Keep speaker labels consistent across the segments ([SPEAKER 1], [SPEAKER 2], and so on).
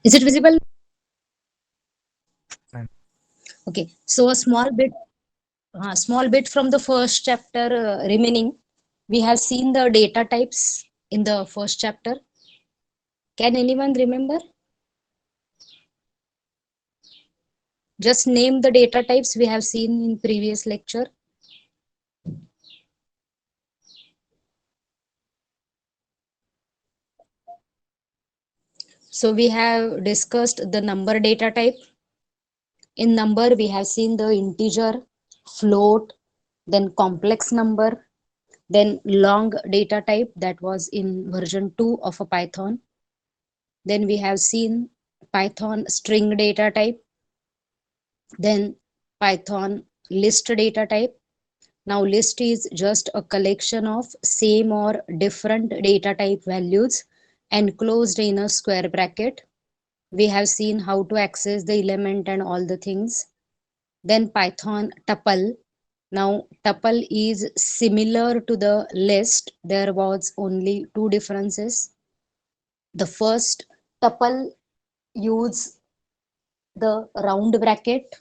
[SPEAKER 1] Is it visible?
[SPEAKER 2] Fine.
[SPEAKER 1] Okay. So a small bit from the first chapter remaining. We have seen the data types in the first chapter. Can anyone remember? Just name the data types we have seen in previous lecture. So we have discussed the number data type. In number, we have seen the integer, float, then complex number, then long data type that was in version 2 of a Python. Then we have seen Python string data type, then Python list data type. Now list is just a collection of same or different data type values enclosed in a square bracket. We have seen how to access the element and all the things. Then Python tuple. Now tuple is similar to the list. There was only two differences. The first tuple use the round bracket,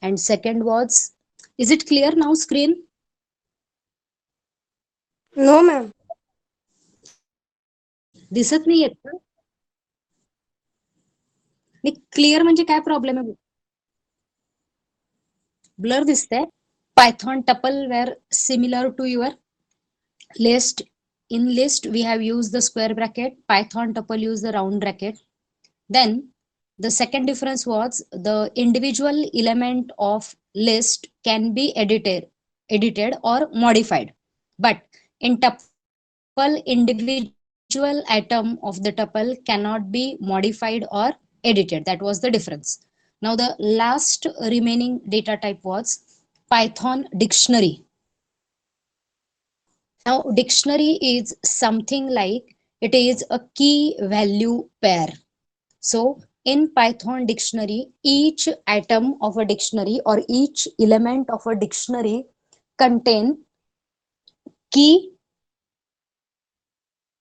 [SPEAKER 1] and second was, is it clear now screen?
[SPEAKER 3] No, ma'am.
[SPEAKER 1] दिसत नाहीये का? नाही, clear म्हणजे काय problem आहे? Blur दिसतंय. Python tuple were similar to your list. In list we have used the square bracket, Python tuple use the round bracket. Then the second difference was the individual element of list can be edited or modified, but in tuple individual item of the tuple cannot be modified or edited. That was the difference. Now the last remaining data type was Python dictionary. Now dictionary is something like, it is a key value pair. So in Python dictionary, each item of a dictionary or each element of a dictionary contain key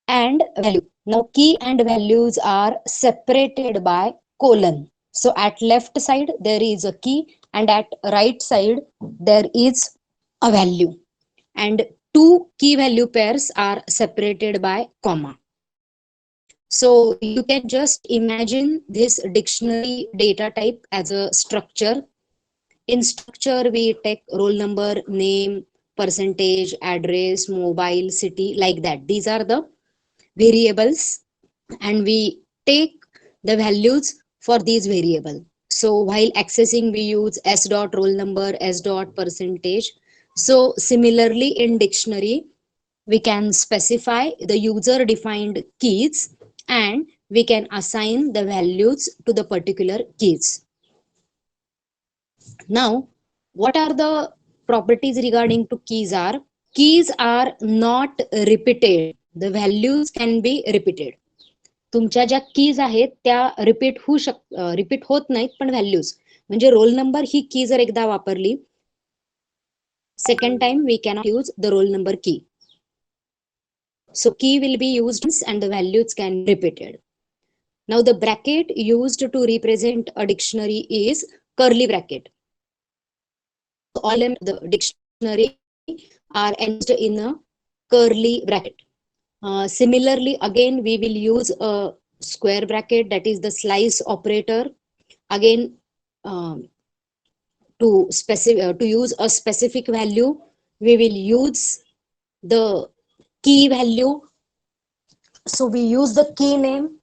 [SPEAKER 1] and value. Now key and values are separated by colon. So at left side there is a key and at right side there is a value. And two key value pairs are separated by comma. So you can just imagine this dictionary data type as a structure. In structure, we take roll number, name, percentage, address, mobile, city, like that. These are the variables, and we take the values for these variable. So while accessing, we use s dot roll number, s dot percentage. So similarly in dictionary, we can specify the user defined keys and we can assign the values to the particular keys. Now, what are the properties regarding to keys are not repeated. The values can be repeated. तुमच्या ज्या keys आहेत त्या repeat होत नाहीत, पण values म्हणजे roll number ही की जर एकदा वापरली, second time we cannot use the roll number key. So key will be used once and the values can be repeated. Now the bracket used to represent a dictionary is curly bracket. All elements of the dictionary are enclosed in a curly bracket. Similarly, again we will use a square bracket, that is the slice operator. Again, to use a specific value, we will use the key value. So we use the key name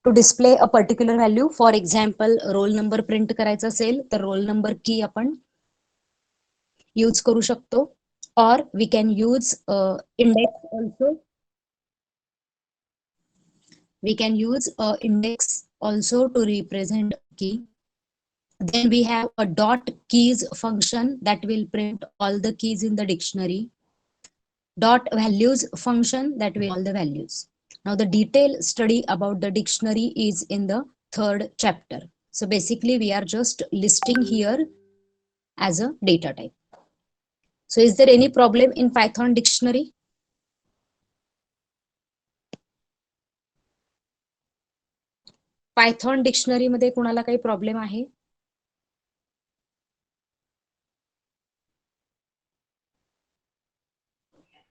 [SPEAKER 1] to display a particular value. For example, roll number print करायचा असेल तर roll number key आपण use करू शकतो, or we can use index also. We can use index also to represent a key. Then we have a dot keys function that will print all the keys in the dictionary. Dot values function that will all the values. Now the detailed study about the dictionary is in the third chapter. So basically we are just listing here as a data type. So is there any problem in Python dictionary? Python dictionary मध्ये कोणाला काही problem आहे?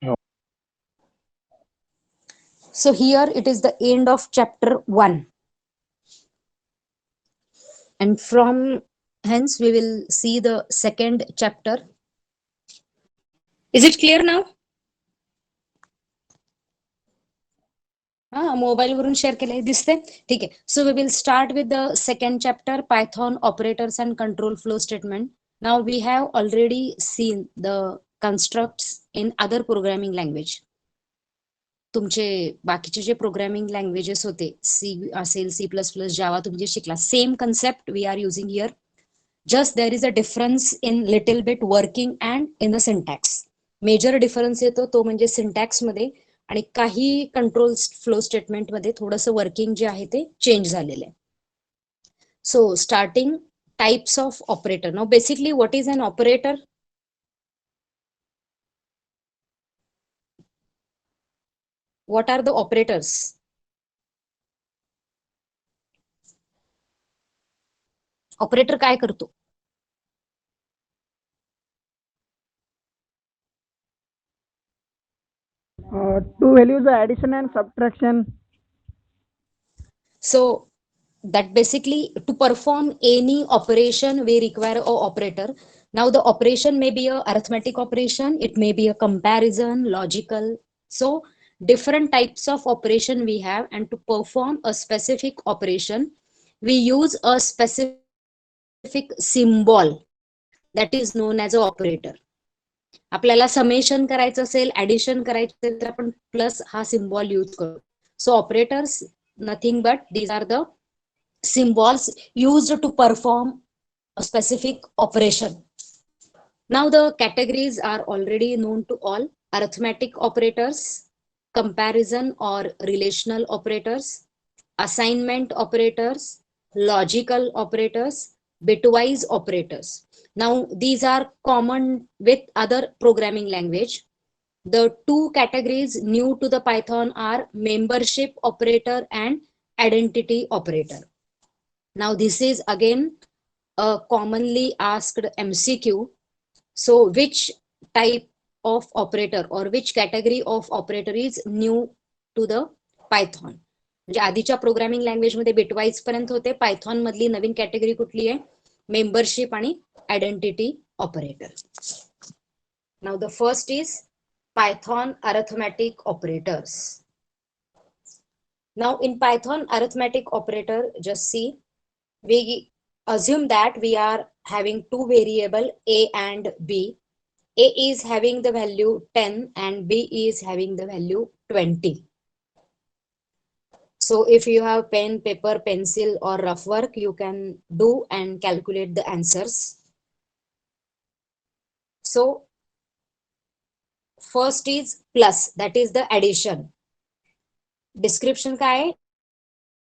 [SPEAKER 2] No.
[SPEAKER 1] So here it is the end of chapter 1. And from hence we will see the second chapter. Is it clear now? Mobile वरून share केले दिसते. ठीक आहे. So we will start with the second chapter, Python operators and control flow statement. Now we have already seen the constructs in other programming language. तुमचे बाकीचे जे programming languages होते, सी असेल, C plus plus, Java तुम्ही शिकला, same concept we are using here. Just there is a difference in little bit working and in the syntax. Major difference येतो तो म्हणजे syntax मध्ये, आणि काही कंट्रोल फ्लो स्टेटमेंट मध्ये थोडंसं वर्किंग जे आहे ते चेंज झालेलं आहे. So starting types of operator. Now basically what is an operator? What are the operators? Operator काय करतो?
[SPEAKER 2] Two values, addition and subtraction.
[SPEAKER 1] So that basically to perform any operation we require a operator. Now the operation may be a arithmetic operation, it may be a comparison, logical. So different types of operation we have, and to perform a specific operation we use a specific symbol that is known as a operator. आपल्याला summation करायचं असेल, addition करायचं असेल तर आपण plus हा symbol use करतो. So operators nothing but these are the symbols used to perform a specific operation. Now the categories are already known to all: arithmetic operators, comparison or relational operators, assignment operators, logical operators, bitwise operators. Now these are common with other programming language. The two categories new to the Python are membership operator and identity operator. Now this is again a commonly asked MCQ. So which type of operator or which category of operator is new to the Python? म्हणजे आधीच्या programming language मध्ये bitwise पर्यंत होते, Python मधली नवीन category कुठली आहे? Membership आणि identity operator. Now the first is Python arithmetic operators. Now in Python arithmetic operator, just see, we assume that we are having two variable a and b. A is having the value 10 and b is having the value 20. So if you have pen, paper, pencil or rough work, you can do and calculate the answers. So first is plus, that is the addition. Description काय?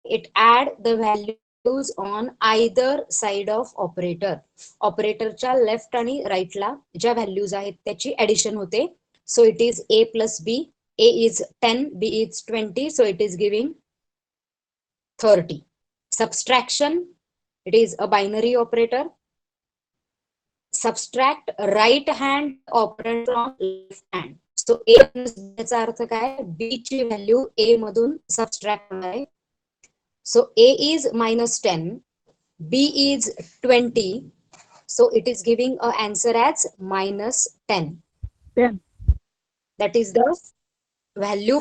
[SPEAKER 1] It add the values on either side of operator. ऑपरेटरच्या left आणि राईटला ज्या values आहेत त्याची addition होते. सो it is a plus b. A is 10, b is 20, so it is giving 30. Subtraction, it is a binary operator. Subtract right hand operand from left hand. So a याचा अर्थ काय? b ची value a मधून subtract होणार आहे. So a is minus 10, b is 20, so it is giving an answer as minus 10.
[SPEAKER 2] 10.
[SPEAKER 1] That is the value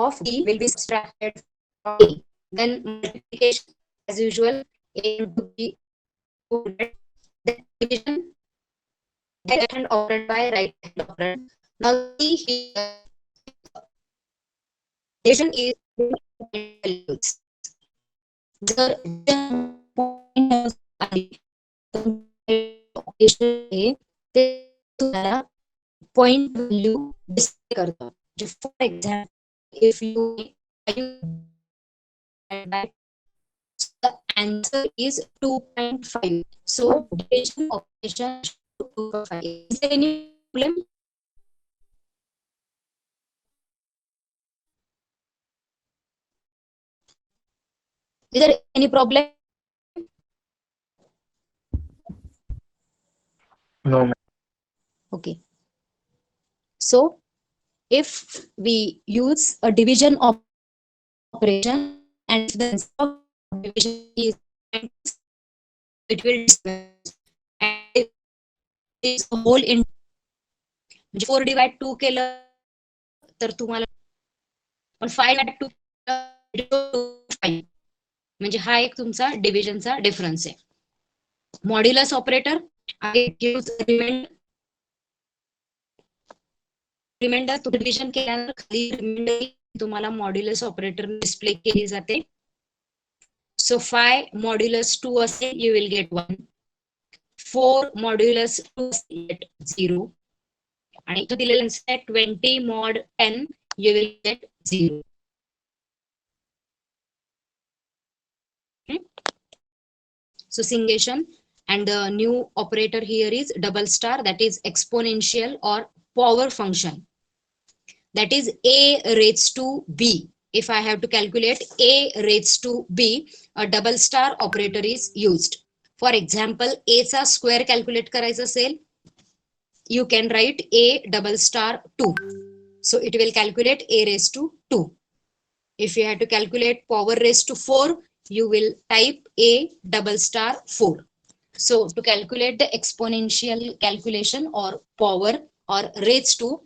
[SPEAKER 1] of b will be subtracted from a. Then multiplication as usual, a into b, 200. Then division, right hand operand by right hand operand. Now see here, division is values. जर ते तुम्हाला point value display करतो. For example if you the answer is 2.5. So division operation 2.5. Is there any problem? Is there any problem?
[SPEAKER 3] No, ma'am.
[SPEAKER 1] Okay. So if we use a division operation and if the answer of division is 26, it will discuss. And if this whole in म्हणजे 4 divide 2 केलं तर तुम्हाला पण 5 divide 2 म्हणजे हा एक तुमचा डिव्हिजनचा difference आहे. मॉड्युलस ऑपरेटर रिमाइंडर तो डिव्हिजन केल्यानंतर खाली रिमाइंडर तुम्हाला मॉड्युलस ऑपरेटर डिस्प्ले केली जाते. सो 5 मॉड्युलस 2 असेल you will get 1. 4 modulus 2 get 0 आणि इथं दिलेलं आहे 20 mod 10 you will get 0. So summation and the new operator here is double star, that is exponential or power function, that is a raised to b. If I have to calculate a raised to b, a double star operator is used. For example, a चा square calculate करायचा असेल, you can write a double star 2. So it will calculate a raised to 2. If you have to calculate power raised to 4, you will type a double star 4. So to calculate the exponential calculation or power or raised to,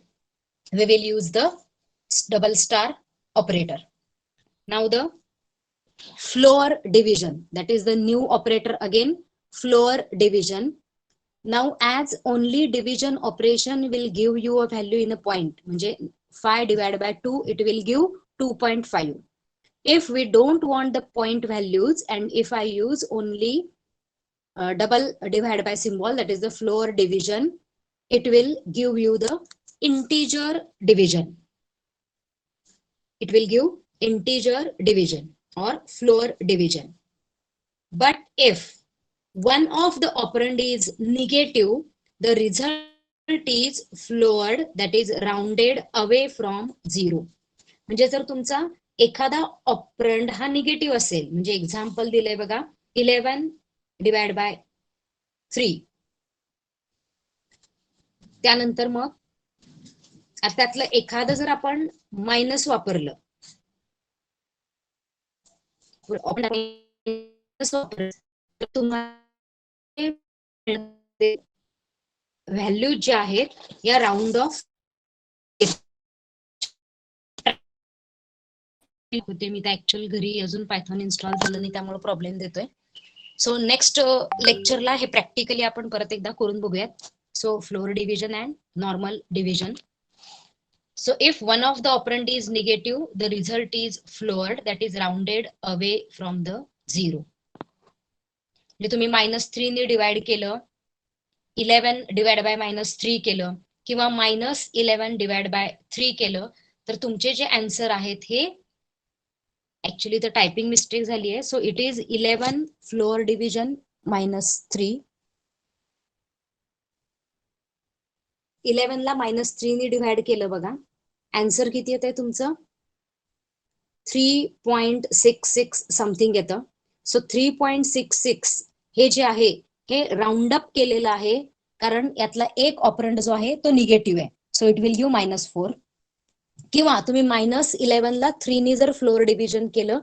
[SPEAKER 1] we will use the double star operator. Now the floor division, that is the new operator again, floor division. Now as only division operation will give you a value in a point, म्हणजे 5 divided by 2, it will give 2.5. If we don't want the point values and if I use only double divided by symbol, that is the floor division, it will give you the integer division. It will give integer division or floor division. But if one of the operand is negative, the result is floored, that is rounded away from 0. म्हणजे जर तुमचा एखादा operand हा negative असेल, म्हणजे example दिलंय बघा 11 divide by 3, त्यानंतर मग त्यातलं एखादं जर आपण मायनस वापरलं, व्हॅल्यू जे आहेत या राऊंड ऑफ होते. मी तर ऍक्च्युअल घरी अजून पायथॉन इन्स्टॉल झालं नाही त्यामुळे प्रॉब्लेम देतोय. सो नेक्स्ट लेक्चरला हे प्रॅक्टिकली आपण परत एकदा करून बघूयात. So floor division and normal division. So if one of the operand is negative, the result is floored, that is rounded away from the 0. म्हणजे तुम्ही -3 ने डिवाइड केलं, 11 डिवाइड बाय -3 केलं किंवा -11 डिवाइड बाय 3 केलं, तर तुमचे जे आन्सर आहेत हे ऍक्च्युअली तर टायपिंग मिस्टेक झाली आहे. So it is 11 floor division -3. 11 ला -3 ने डिवाइड केलं बघा, आन्सर किती येत आहे तुमचं 3.66 समथिंग येतं. सो 3.66 हे जे आहे हे राऊंड अप केलेलं आहे, कारण यातला एक ऑपरंड जो आहे तो निगेटिव्ह आहे. So it will give -4. किंवा तुम्ही -11 ला 3 ने जर फ्लोअर डिव्हिजन केलं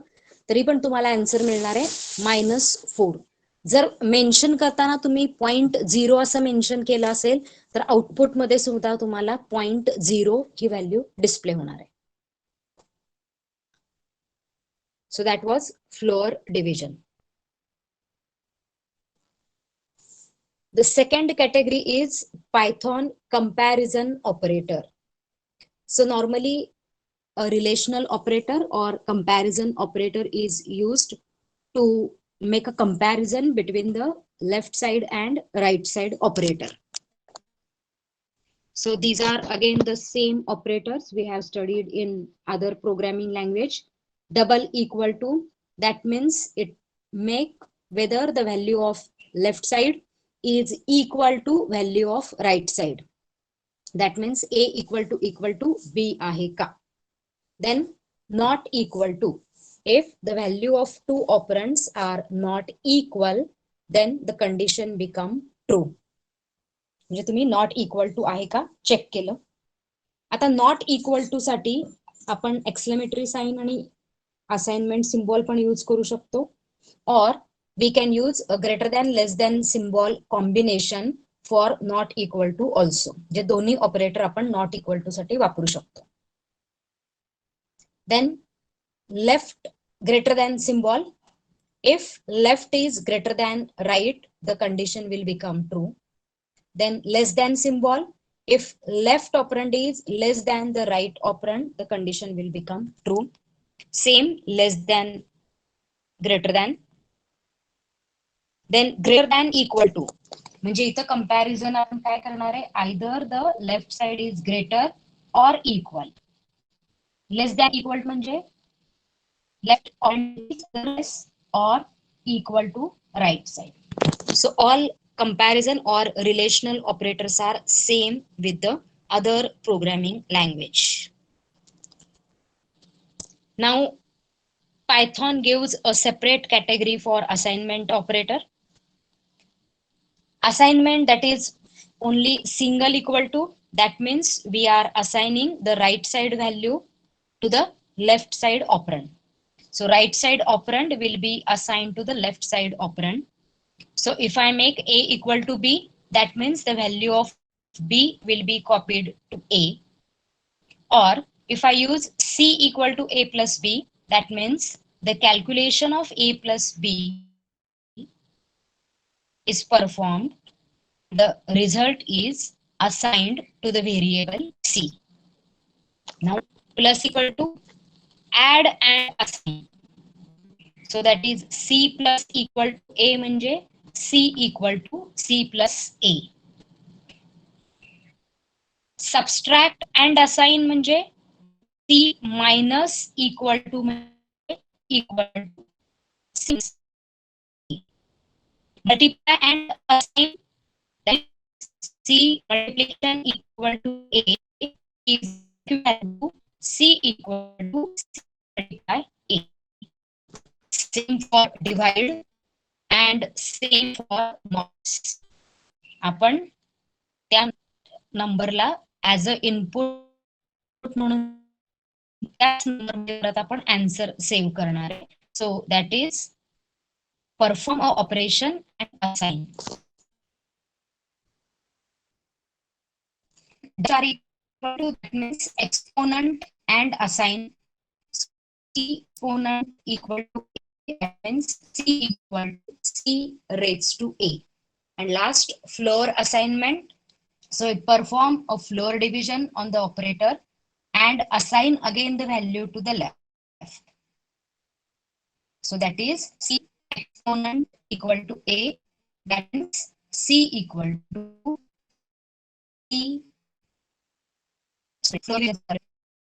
[SPEAKER 1] तरी पण तुम्हाला आन्सर मिळणार आहे -4. जर मेन्शन करताना तुम्ही 0.0 असं मेन्शन केलं असेल तर आउटपुट मध्ये सुद्धा तुम्हाला 0.0 ही व्हॅल्यू डिस्प्ले होणार आहे. So that was floor division. The second category is Python comparison operator. So normally a relational operator or comparison operator is used to make a comparison between the left side and right side operator. So these are again the same operators we have studied in other programming language. Double equal to, that means it make whether the value of left side is equal to value of right side. That means A equal to B आहे का. Then not equal to, If the value of two operands are not equal, then the condition become true. म्हणजे तुम्ही not equal to आहे का check केलं. आता not equal to साठी आपण एक्सक्लेमेटरी साइन आणि असाइनमेंट सिम्बॉल पण यूज करू शकतो, और we can use greater than less than symbol combination for not equal to also. जे दोन्ही ऑपरेटर आपण नॉट इक्वल टू साठी वापरू शकतो. Then left greater than symbol. If left is greater than right, the condition will become true. Then less than symbol. If left operand is less than the right operand, the condition will become true. Same less than, greater than. Then greater than equal to. म्हणजे इथं comparison आपण काय करणार आहे, either the left side is greater और equal. Less than equal म्हणजे left is or equal to right side. So all comparison or relational operators are same with the other programming language. Now Python gives a separate category for assignment operator. Assignment, that is only single equal to, that means we are assigning the right side value to the left side operand. So right side operand will be assigned to the left side operand. So if I make A equal to B, that means the value of B will be copied to A. Or if I use C equal to A plus B, that means the calculation of A plus B is performed. The result is assigned to the variable C. Now plus equal to add and assign. So that is C plus equal to A म्हणजे C equal to C plus A. Subtract and assign म्हणजे C minus equal to equal to C. Multiply and assign, that is C multiplication equal to A is equal to C equal to C multiply A. Same for divide and same for mods. आपण त्या नंबरला as a input म्हणून त्याच नंबरवर आपण answer save करणार आहे. So that is perform a operation and assign. That means exponent and assign. Exponent equal to A, that means C equal to C raised to A. And last, floor assignment. So it perform a floor division on the operator and assign again the value to the left. So that is C exponent equal to A, that means C equal to C.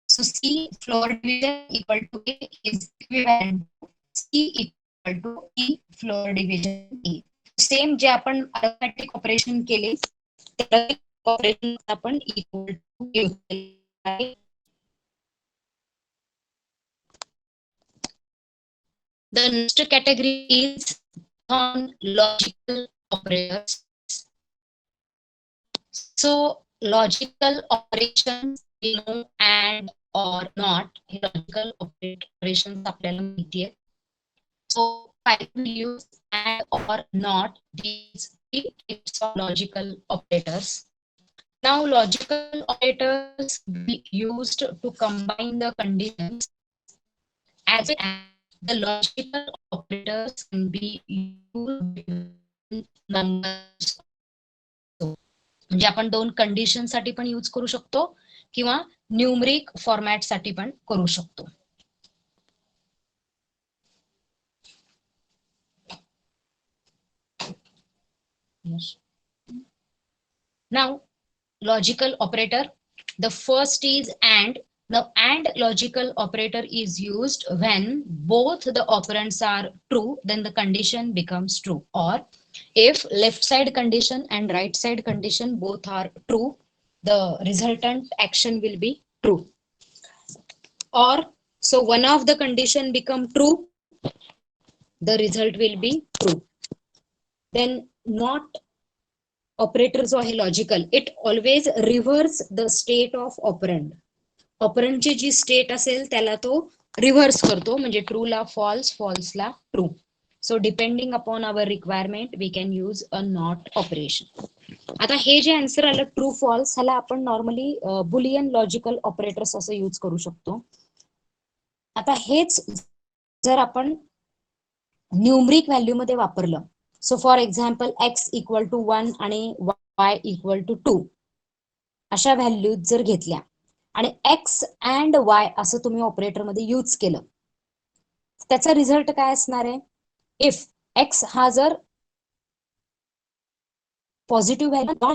[SPEAKER 1] So C floor division equal to A is equivalent to C equal to E floor division A. Same जे आपण arithmetic operation केले त्या operation आपण equal to use केले. The next category is non-logical operators. So logical operations, we know and or not. Logical operations आपल्याला माहिती आहे. So Python use and or not, these three types of logical operators. Now logical operators be used to combine the conditions, as the logical operators can be used between numbers. म्हणजे आपण दोन condition साठी पण use करू शकतो किंवा numeric format साठी पण करू शकतो. Now logical operator, the first is and. The and logical operator is used when both the operands are true, then the condition becomes true. Or if left side condition and right side condition both are true, the resultant action will be true. Or So one of the condition become true, the result will be true. Then not operator जो आहे logical, it always reverse the state of operand. ऑपरंडची जी state असेल त्याला तो reverse करतो, म्हणजे true ला फॉल्स, फॉल्स ला true. So depending upon our requirement we can use a not operation. आता हे जे आन्सर आलं ट्रू फॉल्स, ह्याला आपण नॉर्मली बुलियन लॉजिकल ऑपरेटर्स असं यूज करू शकतो. आता हेच जर आपण न्यूमरिक व्हॅल्यू मध्ये वापरलं, so for example x equal to 1 आणि y इक्वल टू 2 अशा व्हॅल्यू जर घेतल्या आणि x अँड y असं तुम्ही ऑपरेटर मध्ये यूज केलं, त्याचा रिझल्ट काय असणार आहे? इफ x हा जर पॉझिटिव्ह व्हॅल्यू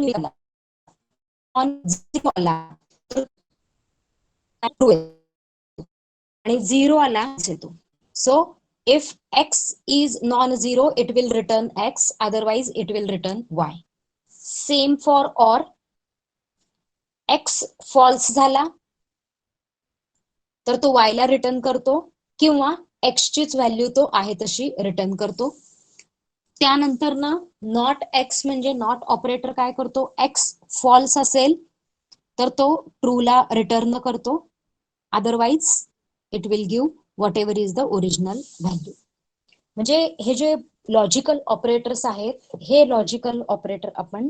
[SPEAKER 1] आला तर ट्रू आणि 0 आला येतो. सो if x is non-zero, it will return x, otherwise it will return y. Same for or. x false झाला तर तो y ला रिटर्न करतो, किंवा x चीच व्हॅल्यू तो आहे तशी रिटर्न करतो. त्यानंतर ना नॉट x म्हणजे नॉट ऑपरेटर काय करतो, x फॉल्स असेल तर तो ट्रू ला रिटर्न करतो, otherwise it will give what ever is the original value. म्हणजे हे जे लॉजिकल ऑपरेटर्स आहेत, हे लॉजिकल ऑपरेटर आपण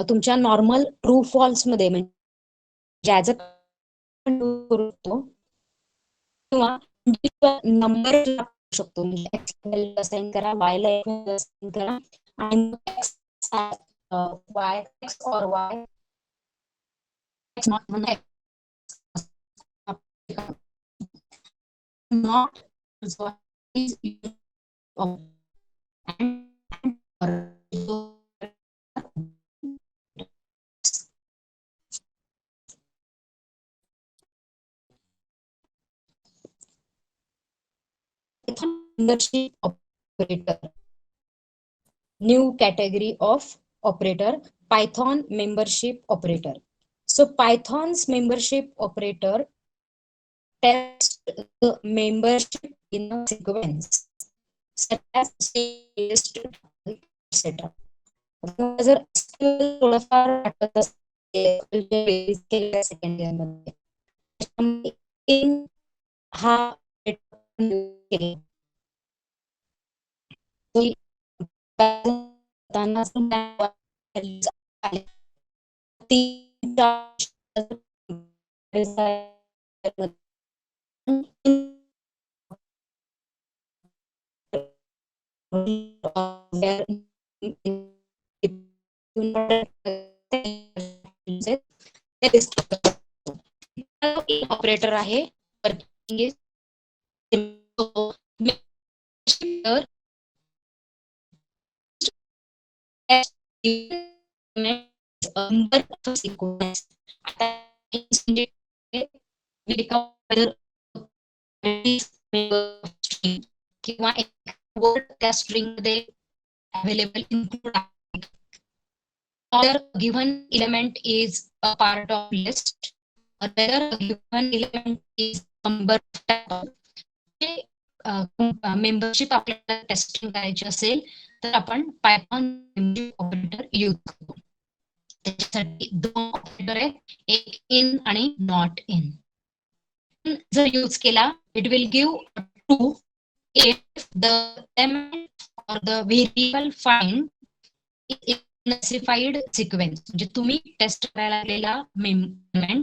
[SPEAKER 1] तुमच्या नॉर्मल ट्रू फॉल्स मध्ये म्हणजे ऍज अ करतो, किंवा नंबर शकतो, म्हणजे x ला असाइन करा, y ला असाइन करा, आणि x y x or y x not is membership operator. New category of operator, Python membership operator. So Python's membership operator tests the membership in a sequence such as list, etc. जर थोडंफार आठवत असेल second year मध्ये इन हा operator आहे. किंवा एक word त्या स्ट्रिंग मध्ये अवेलेबल इन्क्लूड आहे, or given element is a part of list, or whether a given element is number of membership आपल्याला टेस्टिंग करायची असेल तर आपण पायथॉन ऑपरेटर यूज करतो. त्याच्यासाठी दोन ऑपरेटर आहेत, एक इन आणि नॉट इन. जर यूज केला it will give true if the element or the variable find in specified sequence. म्हणजे तुम्ही टेस्ट करायला लागलेला मेंबर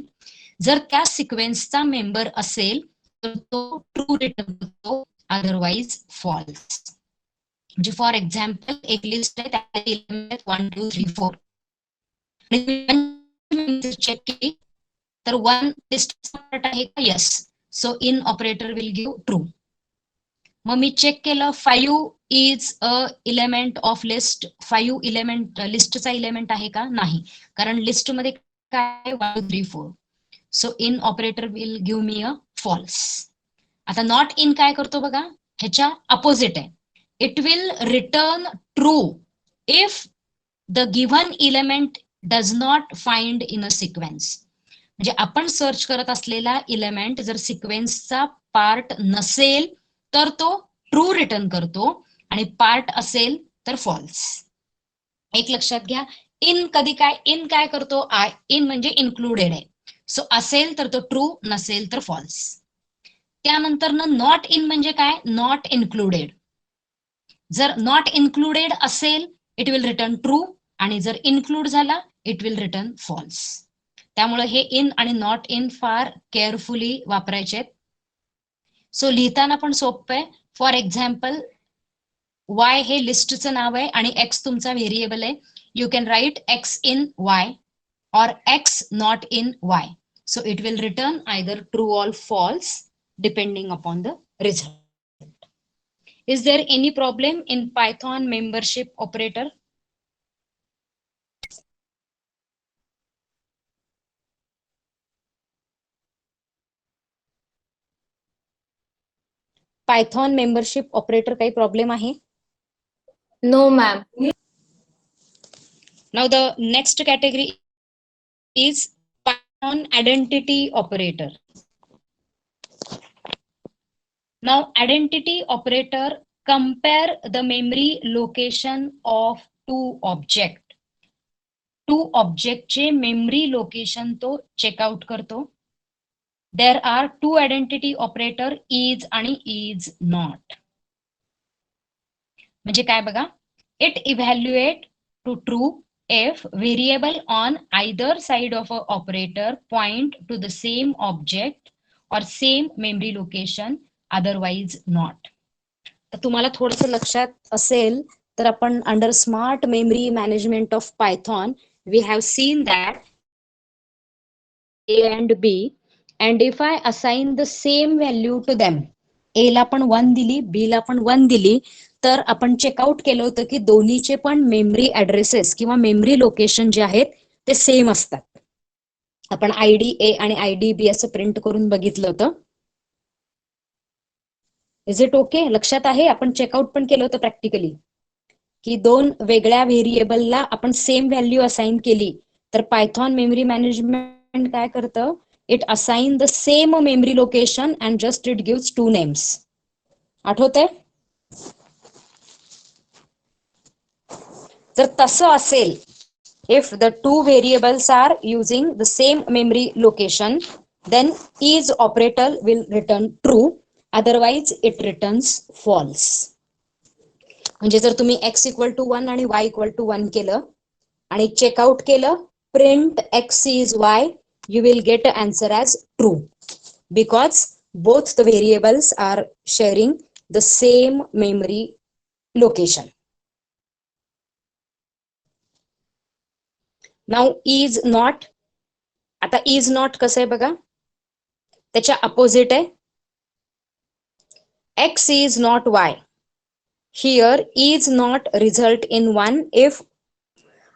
[SPEAKER 1] जर त्या सिक्वेन्सचा मेंबर असेल तर तो ट्रू रिटर्न करतो, अदरवाइज फॉल्स. म्हणजे फॉर एक्झाम्पल एक लिस्ट आहे, त्यात 1 2 3 4 आणि चेक केली तर 1 लिस्ट पार्ट आहे का, yes, so in operator will give true. मग मी चेक केलं 5 is a element of list, 5 element लिस्टचा इलेमेंट आहे का, नाही, कारण लिस्ट मध्ये काय 1 2 3 4, so in operator will give me a false. आता नॉट इन काय करतो बघा, ह्याच्या अपोजिट आहे, it will return true if the given element does not find in a sequence. म्हणजे आपण सर्च करत असलेला इलेमेंट जर सिक्वेन्सचा पार्ट नसेल तर तो ट्रू रिटर्न करतो आणि पार्ट असेल तर फॉल्स. एक लक्षात घ्या, इन कधी काय, इन काय करतो, इन म्हणजे इन्क्लुडेड आहे. सो असेल तर तो ट्रू, नसेल तर फॉल्स. त्यानंतर नॉट इन म्हणजे काय, नॉट इन्क्लुडेड. जर नॉट इन्क्लुडेड असेल इट विल रिटर्न ट्रू आणि जर इन्क्लूड झाला इट विल रिटर्न फॉल्स. त्यामुळे हे इन आणि नॉट इन फार केअरफुली वापरायचे. सो लिहिताना पण सोपं आहे. फॉर एक्झाम्पल वाय हे लिस्टचं नाव आहे आणि एक्स तुमचा व्हेरिएबल आहे. You can write x in Y or x not in y. So it will return either true or false depending upon the result. Is there any problem in Python membership operator? Python membership operator काही problem आहे?
[SPEAKER 3] No, ma'am.
[SPEAKER 1] Now the next category is Python identity operator. Now identity operator compare the memory location of two object. Two ऑब्जेक्टचे memory location तो check out करतो. There are two identity operator, is आणि is not. म्हणजे काय बघा, it evaluate to true if variable on either side of a operator point to the same object or same memory location, otherwise not. तर तुम्हाला थोडंसं लक्षात असेल तर आपण under smart memory management of Python we have seen that A and B, and if I assign the same value to them, A ला पण 1 दिली, B ला पण 1 दिली, तर आपण चेकआउट केलं होतं की दोन्हीचे पण मेमरी ऍड्रेसेस किंवा मेमरी लोकेशन जे आहेत ते सेम असतात. आपण आयडी ए आणि आयडी बी असं प्रिंट करून बघितलं होतं. Is it okay? लक्षात आहे? आपण चेकआउट पण केलं होतं प्रॅक्टिकली की दोन वेगळ्या व्हेरिएबलला आपण सेम व्हॅल्यू असाइन केली तर पायथॉन मेमरी मॅनेजमेंट काय करतं, it assign the same memory location and just it gives two names. आठवतंय? जर तसं असेल, if the two variables are using the same memory location, then is operator will return true, otherwise it returns false. म्हणजे जर तुम्ही x equal to 1 आणि y equal to 1 केलं आणि चेकआउट केलं print x is y, you will get an answer as true because both the variables are sharing the same memory location. Now is not, आता is not कसं आहे बघा, त्याच्या opposite आहे x is not y. Here is not result in 1 if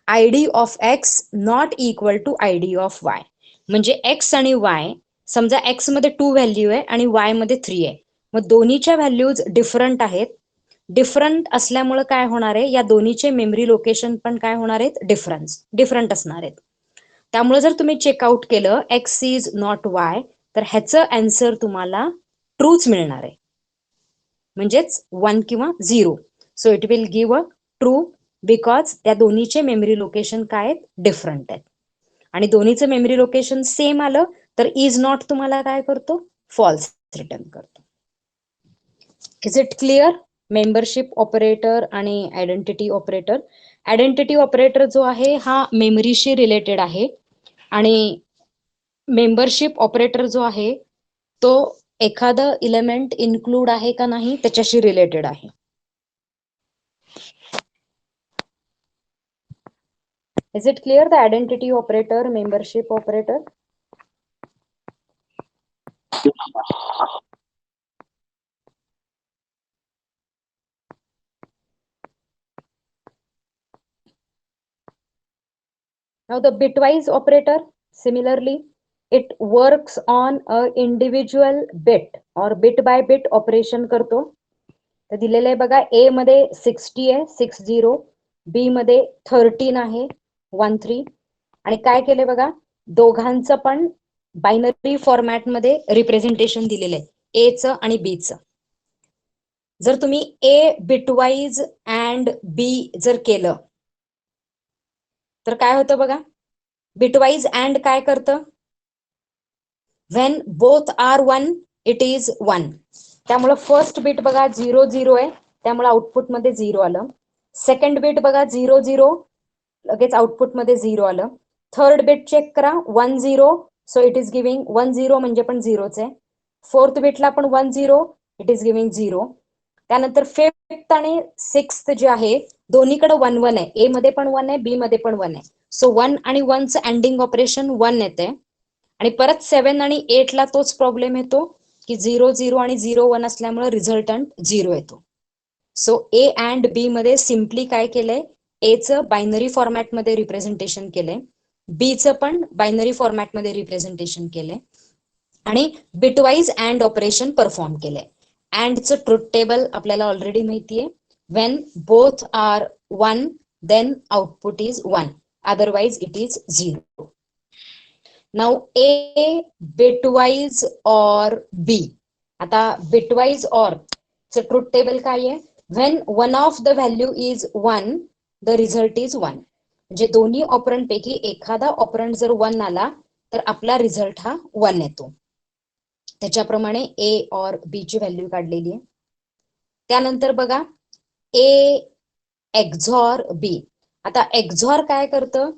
[SPEAKER 1] id of x not equal to id of y. म्हणजे x आणि y, समजा x मध्ये 2 व्हॅल्यू आहे आणि y मध्ये 3 आहे, मग दोन्हीच्या व्हॅल्यूज डिफरंट आहेत. डिफरंट असल्यामुळे काय होणार आहे, या दोन्हीचे मेमरी लोकेशन पण काय होणार आहेत, डिफरंट असणार आहेत. त्यामुळे जर तुम्ही चेकआउट केलं x इज नॉट y, तर ह्याचं आन्सर तुम्हाला ट्रूच मिळणार आहे, म्हणजेच 1 किंवा 0. So it will give a true because त्या दोन्हीचे मेमरी लोकेशन काय आहेत, डिफरंट आहेत. आणि दोन्हीचं मेमरी लोकेशन सेम आलं तर इज नॉट तुम्हाला काय करतो, फॉल्स रिटर्न करतो. Is it clear? Membership operator आणि आयडेंटिटी ऑपरेटर. आयडेंटिटी ऑपरेटर जो आहे हा मेमरीशी रिलेटेड आहे आणि मेंबरशिप ऑपरेटर जो आहे तो एखादं इलेमेंट इन्क्लूड आहे का नाही त्याच्याशी रिलेटेड आहे. Is it clear? The identity operator, membership operator. Now the bitwise operator, similarly, it works on a individual bit or bit by bit operation करतो. तर दिलेलं आहे बघा, A मध्ये 60 आहे 60, B मध्ये 13 आहे 13, आणि काय केले बघा, दोघांचं पण बायनरी फॉर्मॅटमध्ये रिप्रेझेंटेशन दिलेलं आहे एचं आणि बीचं. जर तुम्ही ए बिटवाईज अँड बी जर केलं तर काय होतं बघा. बिटवाईज अँड काय करतं, when both are 1 it is 1. त्यामुळे फर्स्ट बिट बघा 0 0 आहे, त्यामुळे आउटपुट मध्ये 0 आलं. सेकंड बिट बघा 0 0, लगेच आउटपुट मध्ये 0 आलं. थर्ड बिट चेक करा 1 0, सो इट इज गिव्हिंग 1 0 म्हणजे पण 0च आहे. फोर्थ बिटला पण 1 0, इट इज गिव्हिंग 0. त्यानंतर फिफ्थ आणि सिक्स्थ जे आहे दोन्हीकडे 1 1 आहे, ए मध्ये पण 1 आहे, बी मध्ये पण 1 आहे. सो 1 आणि 1चं एंडिंग ऑपरेशन 1 येते. आणि परत 7 आणि 8 ला तोच प्रॉब्लेम येतो की 0 0 आणि 0 1 असल्यामुळे रिझल्टंट 0 येतो. सो ए अँड बी मध्ये सिम्पली काय केलंय, एचं बायनरी फॉर्मॅटमध्ये रिप्रेझेंटेशन केलंय, बीचं पण बायनरी फॉर्मॅटमध्ये रिप्रेझेंटेशन केलंय आणि बिटवाईज अँड ऑपरेशन परफॉर्म केलंय. अँडचं ट्रुथ टेबल आपल्याला ऑलरेडी माहितीये. When both are 1 then output is 1, otherwise it is 0. Now A bitwise or B. आता बिटवाईज ऑर चं ट्रुथ टेबल काय आहे, when one of the value is 1 the result is 1. म्हणजे दोन्ही ऑपरंड पैकी एखादा ऑपरंड जर 1 आला तर आपला रिझल्ट हा 1 येतो. त्याच्याप्रमाणे ए और बी ची व्हॅल्यू काढलेली आहे. त्यानंतर बघा ए एक्झॉर बी. आता एक्झॉर काय करतं,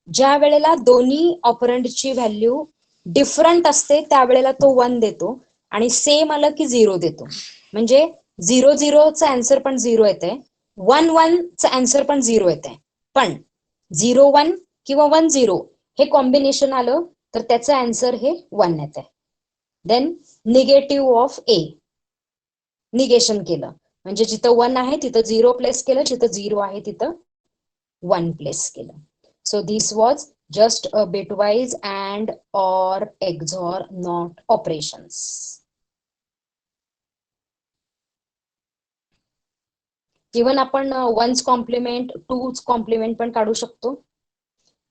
[SPEAKER 1] ज्या वेळेला दोन्ही ऑपरंडची व्हॅल्यू डिफरंट असते त्यावेळेला तो 1 देतो आणि सेम आलं की 0 देतो. म्हणजे 0 0चं आन्सर पण 0 येते, 1 1चं आन्सर पण 0 येते. पण 0 1 किंवा 1 0 हे कॉम्बिनेशन आलं तर त्याचं आन्सर हे 1 येते. Then negative of A, negation केलं म्हणजे जिथं 1 आहे तिथं 0 प्लेस केलं, जिथं 0 आहे तिथं 1 प्लेस केलं. So this was just a bitwise and or XOR not operations. इवन आपण वन्स कॉम्प्लिमेंट, टूज कॉम्प्लिमेंट पण काढू शकतो.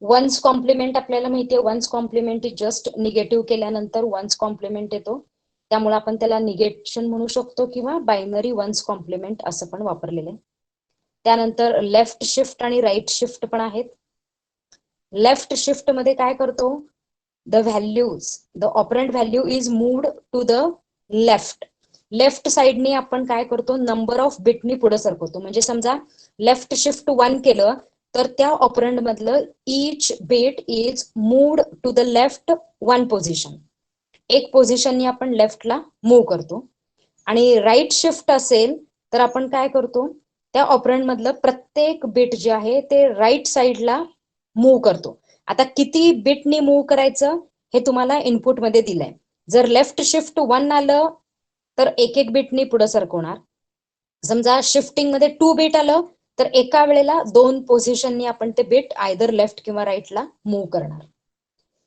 [SPEAKER 1] वन्स कॉम्प्लिमेंट आपल्याला माहितीये, one's complement is just negative केल्यानंतर वन्स कॉम्प्लिमेंट येतो, त्यामुळे आपण त्याला निगेशन म्हणू शकतो किंवा बायनरी वन्स कॉम्प्लिमेंट असं पण वापरलेलं आहे. त्यानंतर लेफ्ट शिफ्ट आणि राईट शिफ्ट पण आहेत. लेफ्ट शिफ्ट मध्ये काय करतो, the values, the operand value is moved to the left. Left साइडने आपण काय करतो, नंबर ऑफ बिटनी पुढे सरकवतो. म्हणजे समजा लेफ्ट शिफ्ट 1 केलं तर त्या ऑपरंड मधलं each bit is moved to the left 1 position. एक पोझिशननी आपण लेफ्टला मूव्ह करतो. आणि राईट शिफ्ट असेल तर आपण काय करतो, त्या ऑपरंड मधलं प्रत्येक बिट जे आहे ते राईट साइडला मूव्ह करतो. आता किती बिटनी मूव्ह करायचं हे तुम्हाला इनपुट मध्ये दिलंय. जर लेफ्ट शिफ्ट 1 आलं तर एक एक बिटनी पुढे सरकवणार. समजा शिफ्टिंग मध्ये 2 बिट आलं तर एका वेळेला 2 पोझिशननी आपण ते बिट आयदर लेफ्ट किंवा राईटला मूव्ह करणार.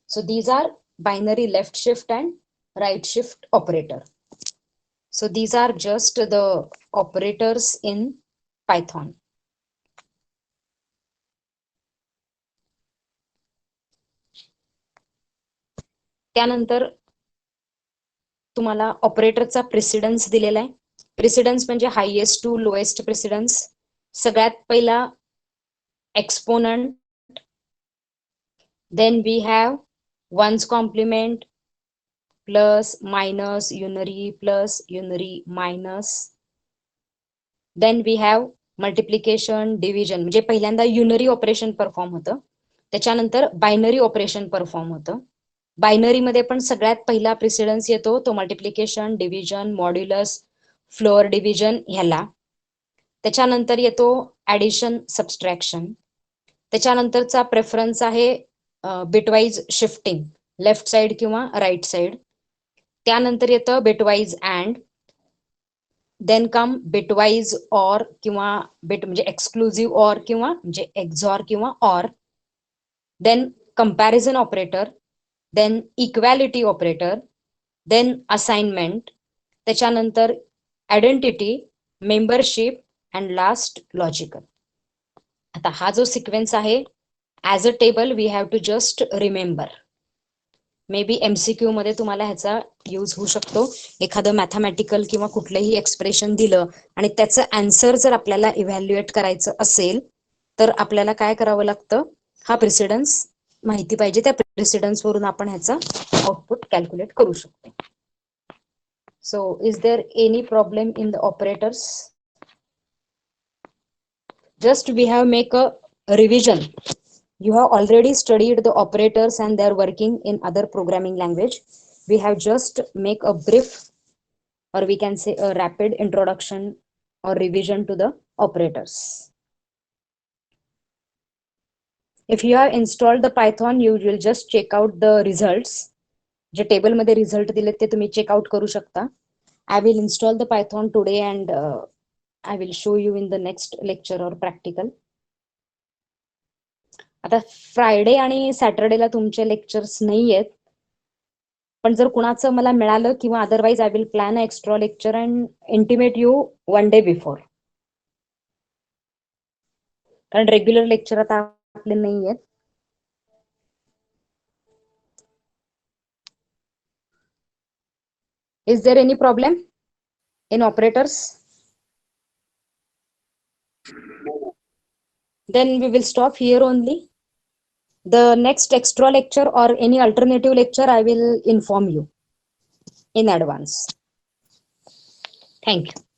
[SPEAKER 1] So these are binary left shift and right shift operator. So these are just the operators in Python. त्यानंतर तुम्हाला ऑपरेटरचा प्रेसिडन्स दिलेला आहे. प्रेसिडन्स म्हणजे हायेस्ट टू लोएस्ट प्रेसिडन्स. सगळ्यात पहिला exponent, then we have ones complement plus minus unary plus unary minus. Then we have multiplication, division, म्हणजे पहिल्यांदा unary operation perform होतं, त्याच्यानंतर बायनरी ऑपरेशन परफॉर्म होतं. बायनरी मध्ये पण सगळ्यात पहिला प्रेसिडन्स येतो तो multiplication, division, modulus, floor division ह्याला. त्याच्यानंतर येतो ऍडिशन, सबस्ट्रॅक्शन. त्याच्यानंतरचा प्रेफरन्स आहे बिटवाईज शिफ्टिंग, लेफ्ट साइड किंवा राईट साइड. त्यानंतर येतं bitwise and, then come bitwise or किंवा बिट म्हणजे एक्सक्लुझिव्ह ऑर किंवा म्हणजे एक्झॉर किंवा or. Then comparison operator, then equality operator, then assignment, त्याच्यानंतर identity, membership and last logical. आता हा जो सिक्वेन्स आहे as a table we have to just remember. Maybe MCQ मध्ये तुम्हाला ह्याचा यूज होऊ शकतो. एखादं मॅथमॅटिकल किंवा कुठलंही एक्सप्रेशन दिलं आणि त्याचं आन्सर जर आपल्याला इव्हॅल्युएट करायचं असेल तर आपल्याला काय करावं लागतं, हा प्रेसिडन्स माहिती पाहिजे. त्या प्रेसिडन्स वरून आपण ह्याचा आउटपुट कॅल्क्युलेट करू शकतो. So is there any problem in the operators? Just we have make a revision. You have already studied the operators and their working in other programming language. We have just make a brief, or we can say a rapid introduction or revision to the operators. If you have installed the Python, you will just check out the results. J table मध्ये result दिले ते तुम्ही checkout करू शकता. I will install the Python today and I will show you in the next lecture or practical. आता Friday आणि सॅटर्डेला तुमचे lectures नाही आहेत, पण जर कुणाचं मला मिळालं किंवा otherwise I will plan a extra lecture and intimate you 1 day before. कारण रेग्युलर लेक्चर आता आपले नाही आहेत. Is there any problem in operators? Then we will stop here only. The next extra lecture or any alternative lecture I will inform you in advance. Thank you.